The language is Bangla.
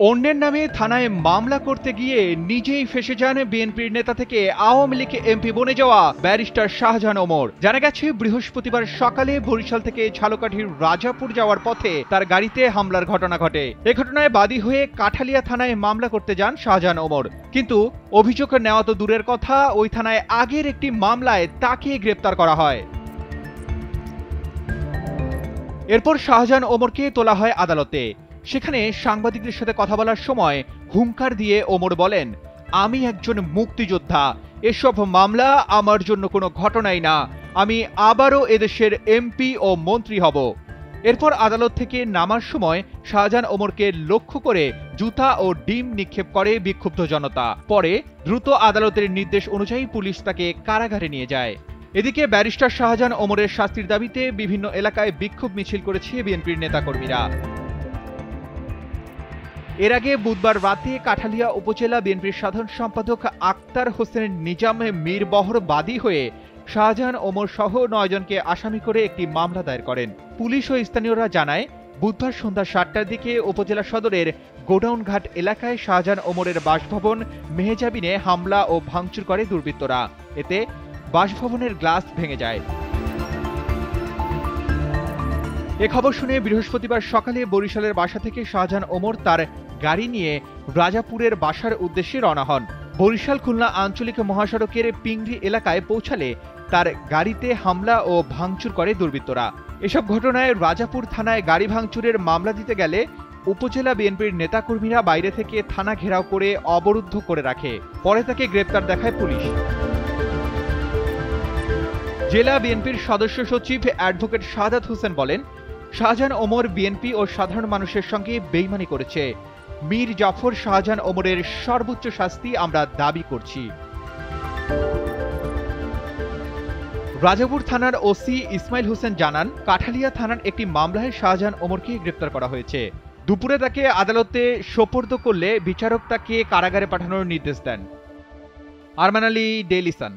অন্যের নামে থানায় মামলা করতে গিয়ে নিজেই ফেসে যান বিএনপির নেতা থেকে আওয়ামী লীগ এমপি বনে যাওয়া ব্যারিস্টার শাহজাহান ওমর। জানা গেছে বৃহস্পতিবার সকালে বরিশাল থেকে ঝালকাঠির রাজাপুর যাওয়ার পথে তার গাড়িতে হামলার ঘটনা ঘটে। এ ঘটনায় বাদী হয়ে কাঠালিয়া থানায় মামলা করতে যান শাহজাহান ওমর, কিন্তু অভিযোগ নেওয়া তো দূরের কথা, ওই থানায় আগের একটি মামলায় তাকে গ্রেপ্তার করা হয়। এরপর শাহজাহান ওমরকে তোলা হয় আদালতে। সেখানে সাংবাদিকদের সাথে কথা বলার সময় হুঙ্কার দিয়ে ওমর বলেন, আমি একজন মুক্তিযোদ্ধা, এসব মামলা আমার জন্য কোনো ঘটনাই না, আমি আবারও এদেশের এমপি ও মন্ত্রী হব। এরপর আদালত থেকে নামার সময় শাহজাহান ওমরকে লক্ষ্য করে জুতা ও ডিম নিক্ষেপ করে বিক্ষুব্ধ জনতা। পরে দ্রুত আদালতের নির্দেশ অনুযায়ী পুলিশ তাকে কারাগারে নিয়ে যায়। এদিকে ব্যারিস্টার শাহজাহান ওমরের শাস্তির দাবিতে বিভিন্ন এলাকায় বিক্ষোভ মিছিল করেছে বিএনপির নেতাকর্মীরা। এর আগে বুধবার রাতে কাঠালিয়া উপজেলা বিএনপির সাধারণ সম্পাদক আক্তার হোসেন নিজাম মীরবহর বাদী হয়ে শাহজাহান ওমর সহ 9 জনকে আসামি করে একটি মামলা দায়ের করেন। পুলিশ ও স্থানীয়রা জানায়, বুধবার সন্ধ্যা 7টার দিকে উপজেলা সদরের গোডাউনঘাট এলাকায় শাহজাহান ওমরের বাসভবন মেহজাবিনে হামলা ও ভাঙচুর করে দুর্বৃত্তরা। এতে বাসভবনের গ্লাস ভেঙে যায়। এ খবর শুনে বৃহস্পতিবার সকালে বরিশালের বাসা থেকে শাহজাহান ওমর তার গাড়ি নিয়ে রাজাপুরের বাসার উদ্দেশ্যে রওনা হন। বরিশাল খুলনা আঞ্চলিক মহাসড়কের পিংড়ি এলাকায় পৌঁছালে তার গাড়িতে হামলা ও ভাঙচুর করে দুর্বৃত্তরা। এসব ঘটনায় রাজাপুর থানায় গাড়ি ভাঙচুরের মামলা দিতে গেলে উপজেলা বিএনপির নেতাকর্মীরা বাইরে থেকে থানা ঘেরাও করে অবরুদ্ধ করে রাখে। পরে তাকে গ্রেপ্তার দেখায় পুলিশ। জেলা বিএনপির সদস্য সচিব অ্যাডভোকেট শাহাদাত হোসেন বলেন, শাহজাহান ওমর বিএনপি ও সাধারণ মানুষের সঙ্গে বেইমানি করেছে। মীর জাফর শাহজাহান ওমরের সর্বোচ্চ শাস্তি আমরা দাবি করছি। রাজাপুর থানার ওসি ইসমাইল হোসেন জানান, কাঠালিয়া থানার একটি মামলায় শাহজাহান ওমরকে গ্রেপ্তার করা হয়েছে। দুপুরে তাকে আদালতে সোপর্দ করলে বিচারক তাকে কারাগারে পাঠানোর নির্দেশ দেন। Arman Ali, Daily Sun.